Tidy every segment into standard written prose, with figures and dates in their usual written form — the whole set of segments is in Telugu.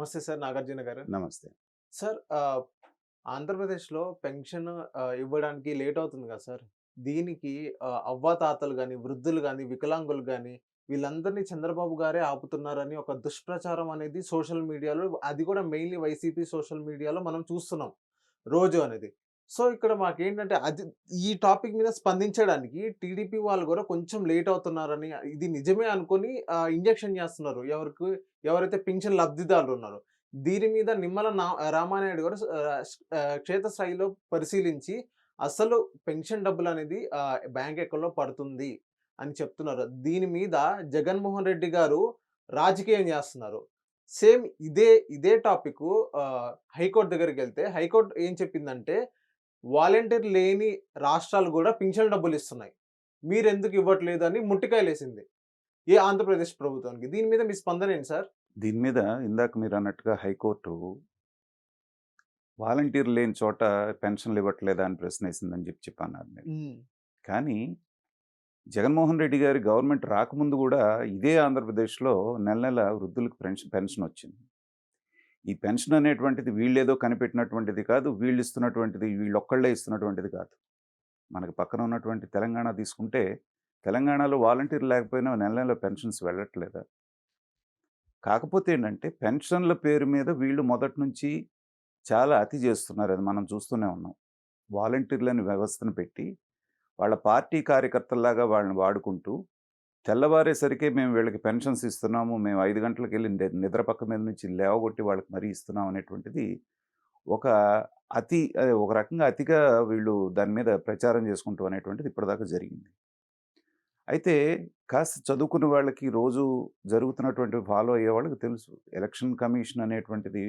నమస్తే సార్ నాగార్జున గారు. నమస్తే. సార్ ఆంధ్రప్రదేశ్‌లో పెన్షన్ ఇవ్వడానికి లేట్ అవుతుంది కదా సార్. దీనికి అవ్వాతాతలు గాని, వృద్ధులు గాని, వికలాంగులు గాని వీళ్ళందరినీ చంద్రబాబు గారే ఆపుతున్నారని ఒక దుష్ప్రచారం అనేది సోషల్ మీడియాలో అది కూడా మెయిన్‌లీ వైసీపీ సోషల్ మీడియాలో మనం చూస్తున్నాం. రోజు అనేది. సో, ఇక్కడ మాకేంటంటే ఈ టాపిక్ మీద స్పందించడానికి టీడీపీ వాళ్ళు గూడా కొంచెం లేట్ అవుతున్నారని ఇది నిజమే అనుకోని ఇంజెక్షన్ చేస్తున్నారు. ఎవరైతే పింఛన్ లబ్ధిదారులున్నారో. దీని మీద నిమ్మల రామానాయుడు గారు క్షేత్రస్థాయిలో పరిశీలించి అసలు పెన్షన్ డబ్బులనేది బ్యాంక్ అకౌంట్‌లో పడుతుంది అని చెప్తున్నారు. దీని మీద జగన్మోహన్ రెడ్డి గారు రాజకీయం చేస్తున్నారు. సేమ్ ఇదే టాపికు హైకోర్ట్ దగ్గరికెళ్తే హైకోర్ట్ ఏం చెప్పిందంటే, వాలంటీర్ లేని రాష్ట్రాలు గూడా పింఛన్ డబ్బులిస్తున్నాయి. మీరెందుకు ఇవ్వట్లేదని ముట్టికాయలేసింది. ఆంధ్రప్రదేశ్ ప్రభుత్వానికి. దీని మీద మీ స్పందన ఏంటి సార్? దీని మీద ఇందాక మీరన్నట్టుగా హైకోర్టు వాలంటీర్లు లేని చోట పెన్షన్‌లు ఇవ్వట్లేదా అని ప్రశ్నేసిందని చెప్పన్నారు మీరు. హ్మ్. కానీ జగన్మోహన్ రెడ్డి గారి గవర్నమెంట్ రాకముందు గూడా ఇదే ఆంధ్రప్రదేశ్‌లో నెల నెల వృద్ధులకు పెన్షనొచ్చింది. ఈ పెన్షన్ అనేటువంటిది వీళ్ళేదో కనిపెట్టినటువంటిది కాదు. వీళ్ళిస్తున్నటువంటిది వీళ్ళొక్కళ్ళే ఇస్తున్నటువంటిది కాదు. మనకు పక్కన ఉన్నటువంటి తెలంగాణ తీసుకుంటే, తెలంగాణలో వాలంటీర్లు లేకపోయినా నెల నెల పెన్షన్స్ వెళ్ళట్లేదా? కాకపోతే ఏంటంటే పెన్షన్ల పేరు మీద వీళ్ళు మొదటి నుంచి చాలా అతి చేస్తున్నారు. అది మనం చూస్తూనే ఉన్నాం. వాలంటీర్లని వ్యవస్థను పెట్టి, వాళ్ళ పార్టీ కార్యకర్తల్లాగా వాళ్ళని వాడుకుంటూ, తెల్లవారేసరికే మేము వీళ్ళకి పెన్షన్స్ ఇస్తున్నాము. మేము 5 గంటలకెళ్ళి నిద్ర పక్క మీద నుంచి లేవగొట్టి వాళ్ళకి మరీ ఇస్తున్నాం అనేటువంటిది ఒక ఒక రకంగా అతిగా వీళ్ళు దాని మీద ప్రచారం చేసుకుంటూ అనేటువంటిది ఇప్పటిదాకా జరిగింది. అయితే కాస్త చదువుకున్న వాళ్ళకి రోజు జరుగుతున్నటువంటి ఫాలో అయ్యే వాళ్ళకి తెలుసు. ఎలక్షన్ కమిషన్ అనేటువంటిది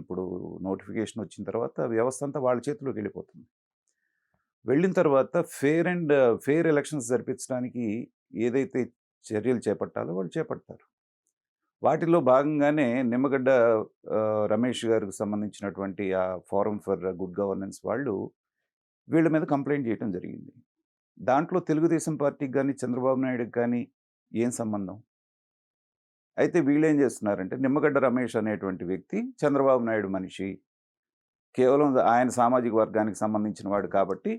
ఇప్పుడు నోటిఫికేషన్ వచ్చిన తర్వాత వ్యవస్థ అంతా వాళ్ళ చేతిలోకెళ్ళిపోతుంది. వెళ్ళిన తర్వాత ఫెయిర్ ఎలక్షన్స్ జరిపించడానికి ఏదైతే చర్యలు చేపట్టాలో వాళ్ళు చేపడతారు. వాటిలో భాగంగానే నిమ్మగడ్డ రమేష్ గారికి సంబంధించినటువంటి ఆ ఫోరం ఫర్ గుడ్ గవర్నెన్స్ వాళ్ళు వీళ్ళ మీద కంప్లెయింట్ చేయటం జరిగింది. దాంట్లో తెలుగుదేశం పార్టీకి గాని, చంద్రబాబు నాయుడుకి గాని ఏం సంబంధం? అయితే వీళ్ళేం చేస్తున్నారంటే నిమ్మగడ్డ రమేష్ అనేటువంటి వ్యక్తి చంద్రబాబు నాయుడు మనిషి. కేవలం ఆయన సామాజిక వర్గానికి సంబంధించిన వాడు కాబట్టి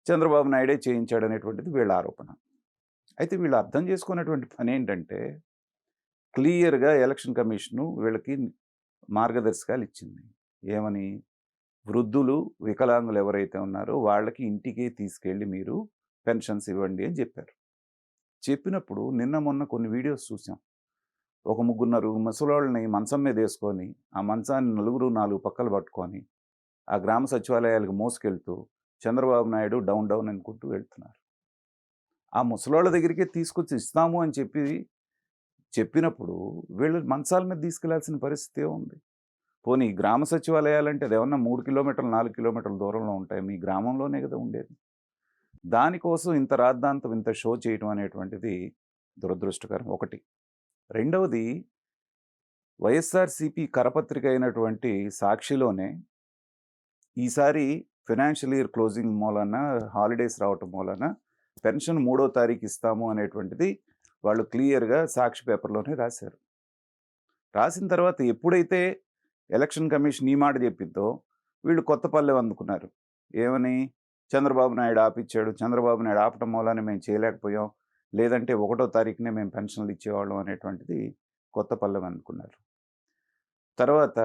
చంద్రబాబు నాయుడే చేయించాడనేటువంటిది వీళ్ళ ఆరోపణ. అయితే వీళ్ళు అర్థం చేసుకున్నటువంటి పనేంటంటే క్లియర్‌గా ఎలక్షన్ కమిషను వీళ్ళకి మార్గదర్శకాలు ఇచ్చింది. ఏమని? వృద్ధులు, వికలాంగులు ఎవరైతే ఉన్నారో వాళ్ళకి ఇంటికే తీసుకెళ్ళి మీరు పెన్షన్స్ ఇవ్వండి అని చెప్పారు. చెప్పినప్పుడు నిన్న మొన్న కొన్ని వీడియోస్ చూసాం. ఒక ముగ్గురున్నరు ముసలోళ్ళని మంచం మీదేసుకొని, ఆ మంచాన్ని నలుగురు 4 పక్కలు పట్టుకొని, ఆ గ్రామ సచివాలయాలకు మోసుకెళ్తూ చంద్రబాబు నాయుడు డౌన్ డౌన్ అనుకుంటూ వెళ్తున్నారు. ఆ ముసలోళ్ళ దగ్గరికే తీసుకొచ్చి ఇస్తాము అని చెప్పినప్పుడు వీళ్ళు మంచాల మీద తీసుకెళ్లాల్సిన పరిస్థితి ఏముంది? పోనీ గ్రామ సచివాలయాలంటే అదేమన్నా 3 కిలోమీటర్లు, 4 కిలోమీటర్ల దూరంలో ఉంటాయి. మీ గ్రామంలోనే కదా ఉండేది. దానికోసం ఇంత రాద్ధాంతం, ఇంత షో చేయటం అనేటువంటిది దురదృష్టకరం ఒకటి. రెండవది వైఎస్ఆర్‌సీపీ కరపత్రిక అయినటువంటి సాక్షిలోనే ఈసారి ఫైనాన్షియల్ ఇయర్ క్లోజింగ్ మూలాన హాలిడేస్ రావటం మూలాన పెన్షన్ 3వ తారీఖు ఇస్తాము అనేటువంటిది వాళ్ళు క్లియర్‌గా సాక్షి పేపర్‌లోనే రాశారు. రాసిన తర్వాత ఎప్పుడైతే ఎలక్షన్ కమిషన్ ఈ మాట చెప్పిందో వీళ్ళు కొత్త పల్లెం అందుకున్నారు. ఏమని? చంద్రబాబు నాయుడు ఆపిచ్చాడు. చంద్రబాబు నాయుడు ఆపటం మూలాన మేము చేయలేకపోయాం. లేదంటే 1వ తారీఖునే మేము పెన్షన్‌లు ఇచ్చేవాళ్ళం అనేటువంటిది కొత్త పల్లెం అందుకున్నారు. తర్వాత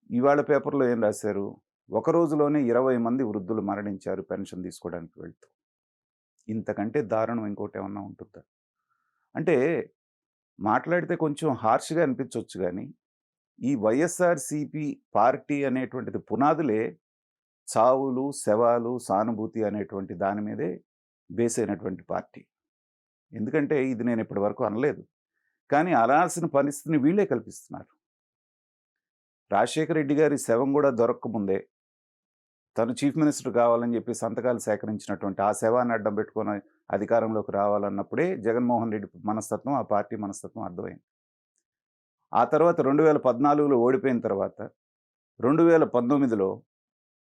ఇవాళ పేపర్‌లో ఏం రాశారు? ఒక రోజులోనే 20 మంది వృద్ధులు మరణించారు పెన్షన్ తీసుకోవడానికి వెళ్తూ. ఇంతకంటే దారుణం ఇంకోటేమన్నా ఉంటుందా? అంటే మాట్లాడితే కొంచెం హార్ష్‌గా అనిపించొచ్చు గానీ, ఈ వైఎస్ఆర్‌సీపీ పార్టీ అనేటువంటిది పునాదులే చావులు, శవాలు, సానుభూతి అనేటువంటి దాని మీదే బేస్ అయినటువంటి పార్టీ. ఎందుకంటే ఇది నేను ఇప్పటి వరకు అనలేదు. కానీ అనాల్సిన పరిస్థితిని వీళ్ళే కల్పిస్తున్నారు. రాజశేఖర రెడ్డి గారి శవం గూడా దొరక్కముందే తను చీఫ్ మినిస్టర్ కావాలని చెప్పి సంతకాలు సేకరించినటువంటి ఆ శవాన్ని అడ్డం పెట్టుకొని అధికారంలోకి రావాలన్నప్పుడే జగన్మోహన్ రెడ్డి మనస్తత్వం, ఆ పార్టీ మనస్తత్వం అర్థమైంది. ఆ తర్వాత 2014లో ఓడిపోయిన తర్వాత 2019లో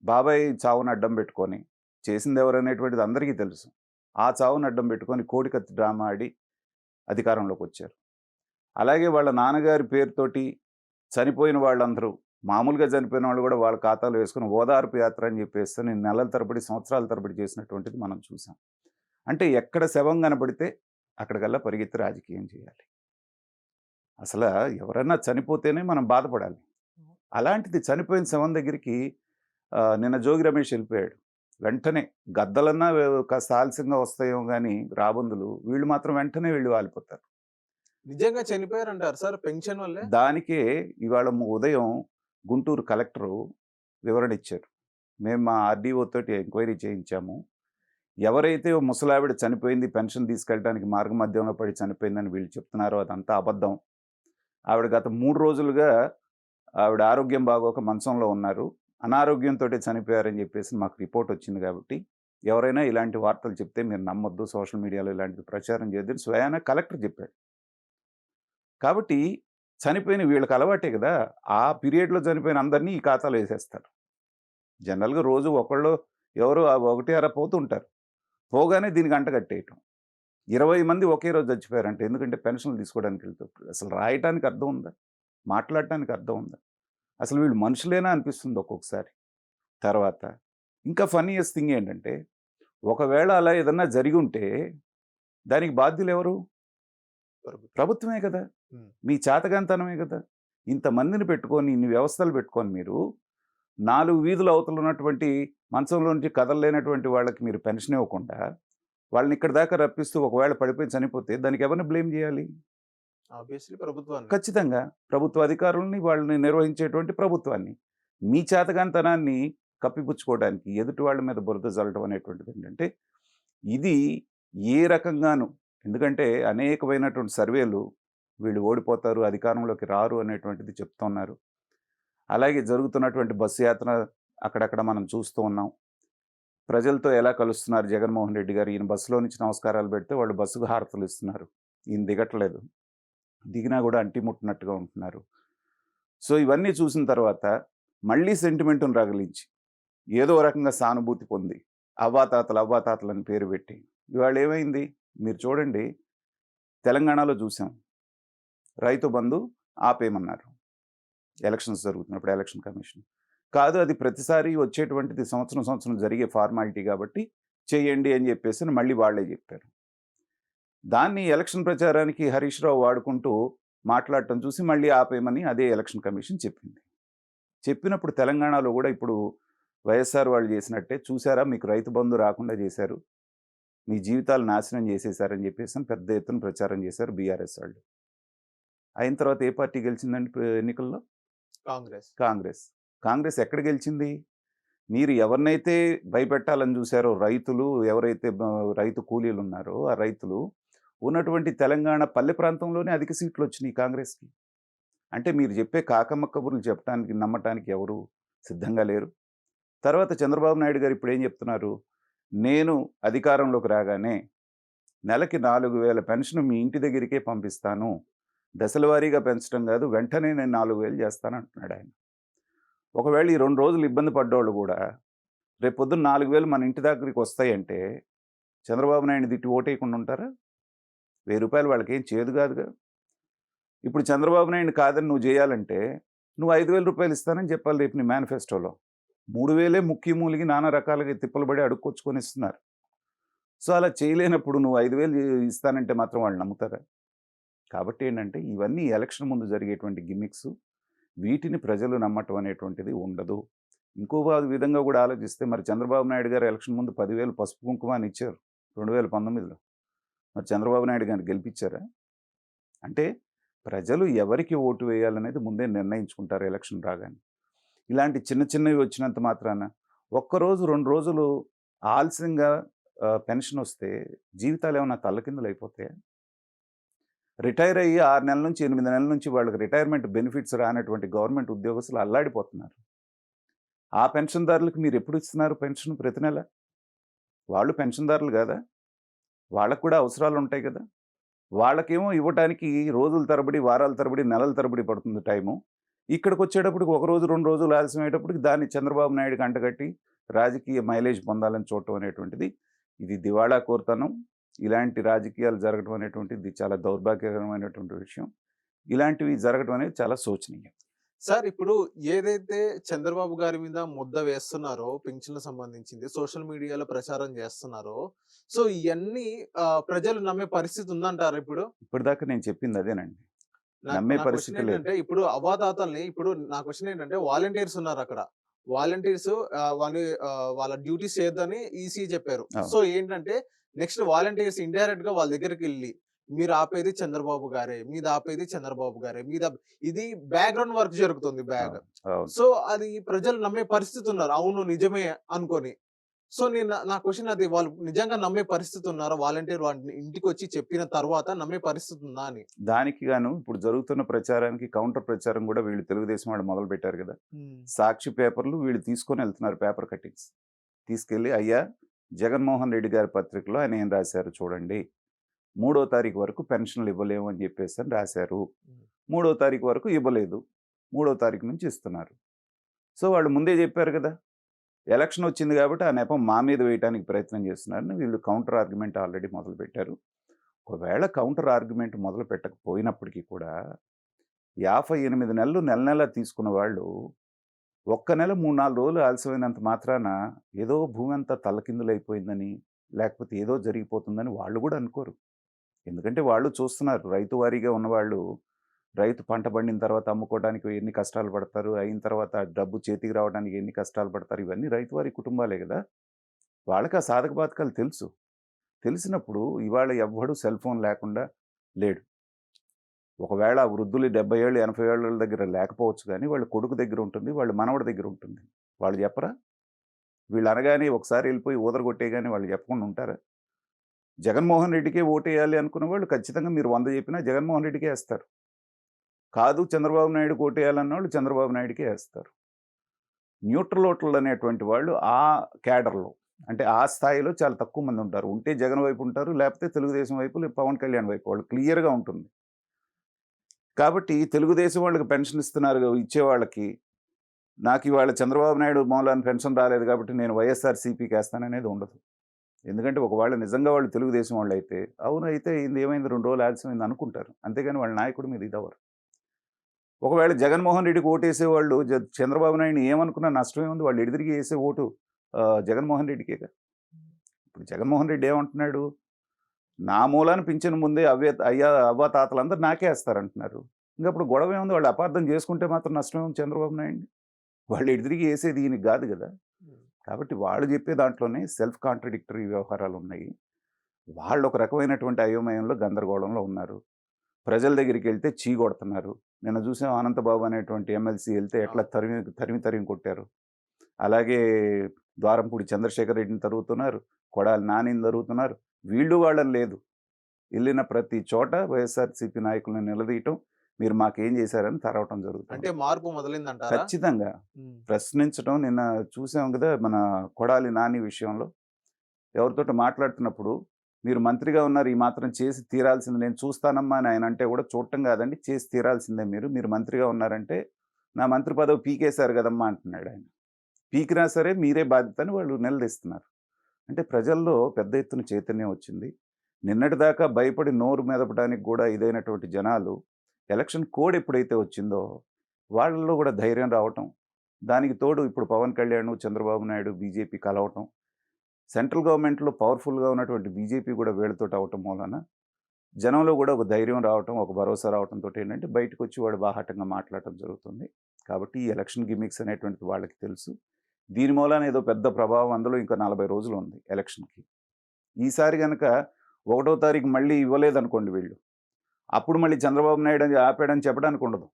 బాబాయ్ చావును అడ్డం పెట్టుకొని చేసిందెవరనేటువంటిది అందరికీ తెలుసు. ఆ చావును అడ్డం పెట్టుకొని కోడికత్తి డ్రామా ఆడి అధికారంలోకొచ్చారు. అలాగే వాళ్ళ నాన్నగారి పేరుతోటి చనిపోయిన వాళ్ళందరూ మామూలుగా చనిపోయిన వాళ్ళు కూడా వాళ్ళ ఖాతాలో వేసుకుని ఓదార్పు యాత్ర అని చెప్పేసి నేను నెలల తరబడి సంవత్సరాల తరబడి చేసినటువంటిది మనం చూసాం. అంటే ఎక్కడ శవం కనపడితే అక్కడికల్లా పరిగెత్తి రాజకీయం చేయాలి. అసల ఎవరన్నా చనిపోతేనే మనం బాధపడాలి. అలాంటిది చనిపోయిన శవం దగ్గరికి నిన్న జోగి రమేష్ వెళ్ళిపోయాడు. వెంటనే గద్దలన్నా కాస్త ఆలస్యంగా వస్తాయేమో గానీ రాబందులు, వీళ్ళు మాత్రం వెంటనే వెళ్లి వాలిపోతారు. నిజంగా చనిపోయారంటారు సార్ పెన్షన్ వల్లే? దానికే ఇవాళ ఉదయం గుంటూరు కలెక్టరు వివరణ ఇచ్చారు. మేము మా ఆర్‌డీఓ తోటి ఎంక్వైరీ చేయించాము. ఎవరైతే ఓ ముసలావిడ చనిపోయింది, పెన్షన్ తీసుకెళ్ళడానికి మార్గమధ్యంలో పడి చనిపోయిందని వీళ్ళు చెప్తున్నారో అదంతా అబద్ధం. ఆవిడ గత 3 రోజులుగా ఆవిడ ఆరోగ్యం బాగోక మంచంలో ఉన్నారు. అనారోగ్యంతోటే చనిపోయారని చెప్పేసి మాకు రిపోర్ట్ వచ్చింది కాబట్టి, ఎవరైనా ఇలాంటి వార్తలు చెప్తే మీరు నమ్మొద్దు. సోషల్ మీడియాలో ఇలాంటివి ప్రచారం చేయొద్దని స్వయానా కలెక్టర్ చెప్పాడు. కాబట్టి చనిపోయిన వీళ్ళకి అలవాటే కదా! ఆ పీరియడ్‌లో చనిపోయిన అందరిని ఈ ఖాతాలో ఏసేస్తారు. జనరల్‌గా రోజు ఒకళ్ళో ఎవరో ఒకటి అర పోతుంటారు. పోగానే దీనికి అంటగట్టేయటం. 20 మంది ఒకే రోజు చచ్చిపోయారంట. ఎందుకంటే పెన్షన్‌లు తీసుకోవడానికి వెళ్తప్పుడు. అసలు రాయటానికి అర్థం ఉందా? మాట్లాడటానికి అర్థం ఉందా? అసలు వీళ్ళు మనుషులేనా అనిపిస్తుంది ఒక్కొక్కసారి. తర్వాత ఇంకా ఫన్నీయెస్ట్ థింగ్ ఏంటంటే, ఒకవేళ అలా ఏదన్నా జరిగుంటే దానికి బాధ్యులెవరు? ప్రభుత్వం. ప్రభుత్వమే కదా! హ్మ్. మీ చేతగానితనమే కదా! ఇంతమందిని పెట్టుకొని, ఇన్ని వ్యవస్థలు పెట్టుకొని మీరు 4 వీధుల అవతల ఉన్నటువంటి మంచంలో నుంచి కదలలేనటువంటి వాళ్ళకి మీరు పెన్షన్ ఇవ్వకుండా, వాళ్ళని ఇక్కడి దాకా రప్పిస్తూ ఒకవేళ పడిపోయి చనిపోతే దానికి ఎవరిని బ్లేమ్ చేయాలి? ఆబ్వియస్‌లీ ప్రభుత్వాన్ని. ఖచ్చితంగా ప్రభుత్వ అధికారులని, వాళ్ళని నిర్వహించేటువంటి ప్రభుత్వాన్ని. మీ చేతగానితనాన్ని కప్పిపుచ్చుకోవడానికి ఎదుటి వాళ్ళ మీద బురద జల్లటం అనేటువంటిదేంటంటే, ఇది ఏ రకంగాను ఎందుకంటే అనేకమైనటువంటి సర్వేలు వీళ్ళు ఓడిపోతారు, అధికారంలోకి రారు అనేటువంటిది చెప్తున్నారు. అలాగే జరుగుతున్నటువంటి బస్సు యాత్ర అక్కడక్కడ మనం చూస్తూ ఉన్నాం. ప్రజలతో ఎలా కలుస్తున్నారు జగన్మోహన్ రెడ్డి గారు. ఈయన బస్సులో నుంచి నమస్కారాలు పెడితే వాళ్ళు బస్సుకు హారతులు ఇస్తున్నారు. ఈయన దిగట్లేదు. దిగినా కూడా అంటి ముట్టినట్టుగా ఉంటున్నారు. సో, ఇవన్నీ చూసిన తర్వాత మళ్ళీ సెంటిమెంట్‌ని రగిలించి, ఏదో రకంగా సానుభూతి పొంది, అవ్వాతాతలు, అవ్వాతాతలని పేరు పెట్టి, ఇవాళ ఏమైంది? మీరు చూడండి తెలంగాణలో చూసాం. రైతు బంధు ఆపేయమన్నారు. ఎలక్షన్స్ జరుగుతున్నప్పుడు ఎలక్షన్ కమిషన్. కాదు అది ప్రతిసారి వచ్చేటువంటిది సంవత్సరం, సంవత్సరం జరిగే ఫార్మాలిటీ కాబట్టి చేయండి అని చెప్పేసని మళ్ళీ వాళ్ళే చెప్పారు. దాన్ని ఎలక్షన్ ప్రచారానికి హరీష్ రావు వాడుకుంటూ మాట్లాడటం చూసి మళ్ళీ ఆపేయమని అదే ఎలక్షన్ కమిషన్ చెప్పింది. చెప్పినప్పుడు తెలంగాణలో కూడా ఇప్పుడు వైఎస్ఆర్ వాళ్ళు చేసినట్టే చూసారా మీకు రైతు బంధు రాకుండా చేశారు. మీ జీవితాలు నాశనం చేసేశారని చెప్పేసి పెద్ద ఎత్తున ప్రచారం చేశారు బీఆర్ఎస్ వాళ్ళు. అయిన తర్వాత ఏ పార్టీ గెలిచిందండి ఎన్నికల్లో? కాంగ్రెస్. కాంగ్రెస్. కాంగ్రెస్ ఎక్కడ గెలిచింది? మీరు ఎవరినైతే భయపెట్టాలని చూసారో రైతులు ఎవరైతే రైతు కూలీలున్నారో ఆ రైతులు ఉన్నటువంటి తెలంగాణ పల్లె ప్రాంతంలోనే అధిక సీట్లొచ్చినియి కాంగ్రెస్‌కి. అంటే మీరు చెప్పే కాకమ్మ కబుర్లు చెప్పటానికి, నమ్మటానికి ఎవరు సిద్ధంగా లేరు. తర్వాత చంద్రబాబు నాయుడు గారు ఇప్పుడేం చెప్తున్నారు? నేను అధికారంలోకి రాగానే నెలకి 4000 పెన్షన్ మీ ఇంటి దగ్గరికే పంపిస్తాను. దశల వారీగా పెంచడం కాదు, వెంటనే నేను 4000 చేస్తానంటున్నాడాయన. ఒకవేళ ఈ 2 రోజులు ఇబ్బంది పడ్డోళ్ళు గూడా రేపొద్దున 4000 మన ఇంటి దగ్గరికి వస్తాయంటే చంద్రబాబు నాయుడిని తిట్టి ఓటేయకుండా ఉంటారా? రూ. 1000 వాళ్ళకేం చేదు కాదుగా. ఇప్పుడు చంద్రబాబు నాయుడిని కాదని నువ్వు జేయాలంటే నువ్వు రూ. 5000 ఇస్తానని చెప్పాలి రేపు నీ మేనిఫెస్టోలో. 3000 ముక్కి మూలిగి నానా రకాలుగా తిప్పలు పడి అడుక్కొచ్చుకొని ఇస్తున్నారు. సో, అలా చేయలేనప్పుడు నువ్వు 5000 ఇస్తానంటే మాత్రం వాళ్ళు నమ్ముతారా? కాబట్టి ఏంటంటే ఇవన్నీ ఎలక్షన్ ముందు జరిగేటువంటి గిమ్మిక్స్. వీటిని ప్రజలు నమ్మటం అనేటువంటిది ఉండదు. ఇంకో విధంగా కూడా ఆలోచిస్తే మరి చంద్రబాబు నాయుడు గారు ఎలక్షన్ ముందు 10,000 పసుపు కుంకుమ అని ఇచ్చారు 2019లో. మరి చంద్రబాబు నాయుడు గారిని గెలిపించారా? అంటే ప్రజలు ఎవరికి ఓటు వేయాలనేది ముందే నిర్ణయించుకుంటారు ఎలక్షన్ రాగానే. ఇలాంటి చిన్న చిన్నవి వచ్చినంత మాత్రాన ఒక్కరోజు 2 రోజులు ఆలస్యంగా పెన్షన్ వస్తే జీవితాలు ఏమన్నా తల్లకిందులైపోతాయా? రిటైర్ అయ్యి 6 నెలల నుంచి 8 నెలల నుంచి వాళ్ళకి రిటైర్మెంట్ బెనిఫిట్స్ రానటువంటి గవర్నమెంట్ ఉద్యోగస్తులు అల్లాడిపోతున్నారు. ఆ పెన్షన్‌దారులకు మీరు ఎప్పుడు ఇస్తున్నారు పెన్షన్ ప్రతి నెల? వాళ్ళు పెన్షన్‌దారులు కాదా? వాళ్ళకి కూడా అవసరాలు ఉంటాయి కదా! వాళ్ళకేమో ఇవ్వటానికి రోజుల తరబడి, వారాల తరబడి, నెలల తరబడి పడుతుంది టైము. ఇక్కడికొచ్చేటప్పటికి ఒక రోజు, 2 రోజులు ఆలస్యం అయ్యేటప్పటికి దాన్ని చంద్రబాబు నాయుడుకి అంటగట్టి రాజకీయ మైలేజ్ పొందాలని చూడటం అనేటువంటిది ఇది దివాళా కోరుతనం. ఇలాంటి రాజకీయాలు జరగడం అనేటువంటిది చాలా దౌర్భాగ్యకరమైనటువంటి విషయం. ఇలాంటివి జరగడం అనేది చాలా శోచనీయం. సార్ ఇప్పుడు ఏదైతే చంద్రబాబు గారి మీద ముద్ద వేస్తున్నారో పింఛన్‌లకు సంబంధించింది సోషల్ మీడియాలో ప్రచారం చేస్తున్నారో, సో ఇయన్నీ ప్రజలు నమ్మే పరిస్థితి ఉందంటారా ఇప్పుడు? ఇప్పటిదాకా నేను చెప్పింది అదేనండి. నాకు నమ్మే నా క్వెషన్ పరిస్థితి లేదు. ఏంటంటే, ఇప్పుడు అవ్వాతాతల్ని ఇప్పుడు నా క్వెషన్ ఏంటంటే, వాలంటీర్స్ ఉన్నారక్కడ. వాలంటీర్స్ వాళ్ళ డ్యూటీస్ చేయొద్దని ఈసీ చెప్పారు. అవును. సో, ఏంటంటే నెక్స్ట్ వాలంటీర్స్ ఇండైరెక్ట్‌గా వాళ్ళ దగ్గరికెళ్లి, మీరు ఆపేది చంద్రబాబు గారే, మీద ఆపేది చంద్రబాబు గారే, ఇది బ్యాక్‌గ్రౌండ్ వర్క్ జరుగుతుంది అవును. అవును. సో, అది ప్రజలు నమ్మే పరిస్థితి ఉన్నారు. అవును నిజమే అనుకోని. సో, నా క్వెషన్ అది. వాళ్ళు నిజంగా నమ్మే పరిస్థితి ఉన్నారా? వాలంటీర్ వాడిని ఇంటికొచ్చి చెప్పిన తర్వాత నమ్మే పరిస్థితి ఉందా అని? దానికి గాను ఇప్పుడు జరుగుతున్న ప్రచారానికి కౌంటర్ ప్రచారం గూడా వీళ్ళు తెలుగుదేశం వాళ్ళు మొదలుపెట్టారు గదా! హ్మ్. సాక్షి పేపర్‌లు వీళ్ళు తీసుకొనెళ్తున్నారు పేపర్ కట్టింగ్స్. తీసుకెళ్ళి అయ్యా జగన్మోహన్ రెడ్డి గారి పత్రికలో ఆయన ఏం రాశారు చూడండి. 3వ తారీఖు వరకు పెన్షన్‌లు ఇవ్వలేము అని జెప్పేసని రాశారు. హ్మ్. 3వ తారీఖు వరకు ఇవ్వలేదు. 3వ తారీఖు నుంచి ఇస్తున్నారు. సో, వాళ్ళు ముందే జెప్పారు గదా! ఎలక్షన్ వచ్చింది గాబట్టి ఆ నెపం మా మీద వేయటానికి ప్రయత్నం చేస్తున్నారని వీళ్ళు కౌంటర్ ఆర్గ్యుమెంట్ ఆల్రెడీ మొదలుపెట్టారు. ఒకవేళ కౌంటర్ ఆర్గ్యుమెంట్ మొదలు పెట్టకపోయినప్పటికీ కూడా 58 నెలలు నెల నెలా తీసుకున్న వాళ్ళు ఒక్క నెల 3, 4 రోజులు ఆలస్యమైనంత మాత్రాన ఏదో భూమి అంతా తల్లకిందులైపోయిందని, లేకపోతే ఏదో జరిగిపోతుందని వాళ్ళు గూడా అనుకోరు. ఎందుకంటే వాళ్ళు చూస్తున్నారు. రైతు వారీగా ఉన్నవాళ్ళు రైతు పంట పండిన తర్వాత అమ్ముకోవడానికి ఎన్ని కష్టాలు పడతారు, అయిన తర్వాత డబ్బు చేతికి రావడానికి ఎన్ని కష్టాలు పడతారు, ఇవన్నీ రైతు వారి కుటుంబాలే గదా! వాళ్ళకి ఆ సాధక బాధకాలు తెలుసు. తెలిసినప్పుడు ఇవాళ ఎవ్వడు సెల్ ఫోన్ లేకుండా లేడు. ఒకవేళ ఆ వృద్ధులు 70 ఏళ్ళు, 80 ఏళ్ళ దగ్గర లేకపోవచ్చు గానీ, వాళ్ళ కొడుకు దగ్గర ఉంటుంది. వాళ్ళ మనవడి దగ్గర ఉంటుంది. వాళ్ళు చెప్పరా? వీళ్ళు అనగానే ఒకసారి ఎళ్ళిపోయి ఊదరగొట్టేయగానే వాళ్ళు చెప్పకుండా ఉంటారా? జగన్మోహన్ రెడ్డికే ఓటేయాలి అనుకున్న వాళ్ళు ఖచ్చితంగా మీరు 100 చెప్పినా జగన్మోహన్ రెడ్డికే ఏస్తారు. కాదు చంద్రబాబు నాయుడుకి ఓటేయాలన్నోళ్ళు చంద్రబాబు నాయుడుకే ఏస్తారు. న్యూట్రల్ ఓటర్లు అనేటువంటి వాళ్ళు ఆ క్యాడర్‌లో అంటే ఆ స్థాయిలో చాలా తక్కువ మంది ఉంటారు. ఉంటే జగన్ వైపు ఉంటారు. లేకపోతే తెలుగుదేశం వైపు, పవన్ కళ్యాణ్ వైపు వాళ్ళు క్లియర్‌గా ఉంటుంది. కాబట్టి తెలుగుదేశం వాళ్ళకి పెన్షన్ ఇస్తున్నారు ఇచ్చేవాళ్ళకి, నాకివాళ చంద్రబాబు నాయుడు మూలాన పెన్షన్ రాలేదు కాబట్టి నేను వైఎస్ఆర్‌సీపీకేస్తాననేది ఉండదు. ఎందుకంటే ఒకవేళ నిజంగా వాళ్ళు తెలుగుదేశం వాళ్ళైతే, అవును అయితే అయింది ఏమైంది 2 రోజులు ఆలస్యమైంది అనుకుంటారు. అంతేగాని వాళ్ళ నాయకుడి మీద ఇదవ్వరు. ఒకవేళ జగన్మోహన్ రెడ్డికి ఓటేసేవాళ్ళు చంద్రబాబు నాయుడిని ఏమనుకున్నా నష్టమేముంది? వాళ్ళు ఎదురుగా ఏసే ఓటు జగన్మోహన్ రెడ్డికేగా. ఇప్పుడు జగన్మోహన్ రెడ్డి ఏమంటున్నాడు? నా మూలాన పింఛను ముందే అవ్వ తాతలందరూ నాకే ఏస్తారంటున్నారు. ఇంకప్పుడు గొడవేముంది? వాళ్ళు అపార్థం చేసుకుంటే మాత్రం నష్టమేముంది చంద్రబాబు నాయుడిని? వాళ్ళు ఎదురుగా ఏసేది ఈయనకి గాదు గదా! హ్మ్. కాబట్టి వాళ్ళు చెప్పే దాంట్లోనే సెల్ఫ్ కాంట్రడిక్టరీ వ్యవహారాలున్నాయి. వాళ్ళు ఒక రకమైనటువంటి అయోమయంలో, గందరగోళంలో ఉన్నారు. ప్రజల దగ్గరికెళ్తే చీగొడుతున్నారు. నిన్న చూసాం అనంతబాబు అనేటువంటి ఎమ్మెల్సీ ఎళ్తే ఎట్లా అవును. తరిమి కొట్టారు. అలాగే ద్వారంపూడి చంద్రశేఖర్ రెడ్డిని తరుగుతున్నారు. కొడాలి నానిని తరుగుతున్నారు. వీళ్ళు వాళ్ళని లేదు. ఎళ్ళిన ప్రతి చోట వైఎస్ఆర్‌సీపీ నాయకులను నిలదీయటం, మీరు మాకేం చేశారని తరవటం జరుగుతోంది. అంటే మార్పు మొదలైందంటారా? ఖచ్చితంగా. హ్మ్. ప్రశ్నించటం నిన్న చూసాం గదా! మన కొడాలి నాని విషయంలో. ఎవరితోటో మాట్లాడుతున్నప్పుడు, "మీరు మంత్రిగా ఉన్నారు. ఈ మాత్రం చేసి తీరాల్సింది నేను చూస్తానమ్మా" అని ఆయన అంటే కూడా చూడటం కాదండి. చేసి తీరాల్సిందే మీరు. మీరు మంత్రిగా ఉన్నారంటే, "నా మంత్రి పదవి పీకేశారు గదమ్మా" అంటున్నాడు ఆయన. పీకినా సరే మీరే బాధ్యత అని వాళ్ళు నిలదీస్తున్నారు. అంటే ప్రజల్లో పెద్ద ఎత్తున చైతన్యం వచ్చింది. నిన్నటిదాకా భయపడి నోరు మెదపడానికి గూడా ఇదైనటువంటి జనాలు, ఎలక్షన్ కోడ్ ఎప్పుడైతే వచ్చిందో, వాళ్ళలో గూడా ధైర్యం రావటం. దానికి తోడు ఇప్పుడు పవన్ కళ్యాణ్, చంద్రబాబు నాయుడు, బీజేపీ కలవటం. సెంట్రల్ గవర్నమెంట్‌లో పవర్‌ఫుల్‌గా ఉన్నటువంటి బీజేపీ గూడా వీళ్ళతోటి అవ్వటం మూలాన, జనంలో గూడా ఒక ధైర్యం రావటం, ఒక భరోసా రావటంతోటేంటంటే, బయటకొచ్చి వాడు బాహాటంగా మాట్లాడటం జరుగుతుంది. కాబట్టి ఈ ఎలక్షన్ గిమ్మిక్స్ అనేటువంటిది వాళ్ళకి తెలుసు. దీని మూలాన ఏదో పెద్ద ప్రభావం అందులో ఇంకా 40 రోజులుంది ఎలక్షన్‌కి. ఈసారి గనక ఒకటో తారీఖు మళ్ళీ ఇవ్వలేదనుకోండి వీళ్ళు, అప్పుడు మళ్ళీ చంద్రబాబు నాయుడు అని ఆపాడని చెప్పడానికి ఉండదు.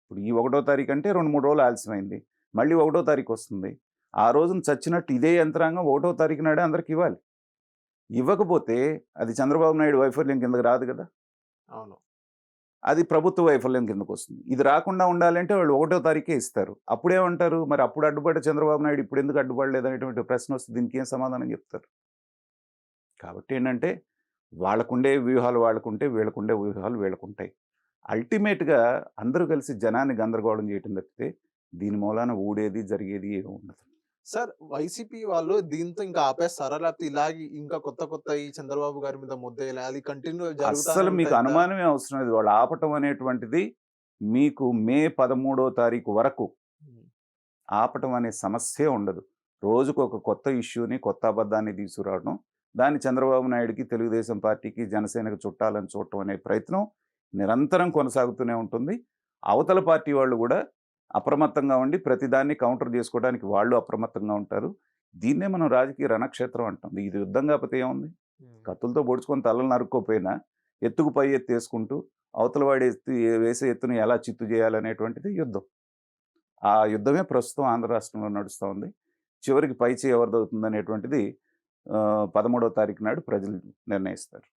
ఇప్పుడు ఈ ఒకటో తారీఖు అంటే 2, 3 రోజులు ఆలస్యమైంది. మళ్ళీ ఒకటో తారీఖొస్తుంది. ఆ రోజున చచ్చినట్టు ఇదే యంత్రాంగం ఒకటో తారీఖు నాడే అందరికివ్వాలి. ఇవ్వకపోతే అది చంద్రబాబు నాయుడు వైఫల్యం కిందకి రాదు గదా! అవును. అది ప్రభుత్వ వైఫల్యం కిందకొస్తుంది. ఇది రాకుండా ఉండాలంటే వాళ్ళు ఒకటో తారీఖే ఇస్తారు. అప్పుడేమంటారు? మరి అప్పుడు అడ్డుపడ్డ చంద్రబాబు నాయుడు ఇప్పుడెందుకు అడ్డుపడలేదనేటువంటి ప్రశ్నొస్తే దీనికేం సమాధానం జెప్తారు? కాబట్టి ఏంటంటే, వాళ్ళకుండే వ్యూహాలు వాళ్ళకుంటే, వీళ్ళకుండే వ్యూహాలు వీళ్ళకుంటాయి. అల్టిమేట్‌గా అందరూ కలిసి జనాన్ని గందరగోళం చేయటం తప్పితే, దీని మూలాన ఊడేది, జరిగేది ఏమి ఉండదు. సార్ వైసీపీ వాళ్ళు దీంతో ఇంకా ఆపేస్తారా? లేకపోతే ఇలాగే ఇంకా కొత్తయి చంద్రబాబు గారి మీద ముద్దేయాలి అది కంటిన్యూ జరుగుతానే అస్సలు మీకు ఉంటాయి ఇంకా? అనుమానమే అవసరం లేదు. వాళ్ళు ఆపటం అనేటువంటిది మీకు మే 13వ తారీఖు వరకు హ్మ్. ఆపటం అనే సమస్యే ఉండదు. రోజుకొక కొత్త ఇష్యూని, కొత్త అబద్ధాన్ని తీసుకురావడం, దాన్ని చంద్రబాబు నాయుడుకి, తెలుగుదేశం పార్టీకి, జనసేనకి చుట్టాలని చూడటం అనే ప్రయత్నం నిరంతరం కొనసాగుతూనే ఉంటుంది. అవతల పార్టీ వాళ్ళు గూడా అప్రమత్తంగా ఉండి ప్రతిదాన్ని కౌంటర్ జేసుకోవడానికి వాళ్ళు అప్రమత్తంగా ఉంటారు. దీన్నే మనం రాజకీయ రణక్షేత్రం అంటాం. ఇది యుద్ధం కాపోతే ఏముంది? హ్మ్. కత్తులతో పొడుచుకొని తలలు నరుక్కోపోయినా, ఎత్తుకు పై ఎత్తేసుకుంటూ, అవతల వాడి వేసే ఎత్తుని ఎలా చిత్తు చేయాలనేటువంటిది యుద్ధం. ఆ యుద్ధమే ప్రస్తుతం ఆంధ్ర రాష్ట్రంలో నడుస్తా ఉంది. చివరికి పైచేయి ఎవరిదవుతుందనేటువంటిది 13వ తారీఖు నాడు ప్రజలు నిర్ణయిస్తారు.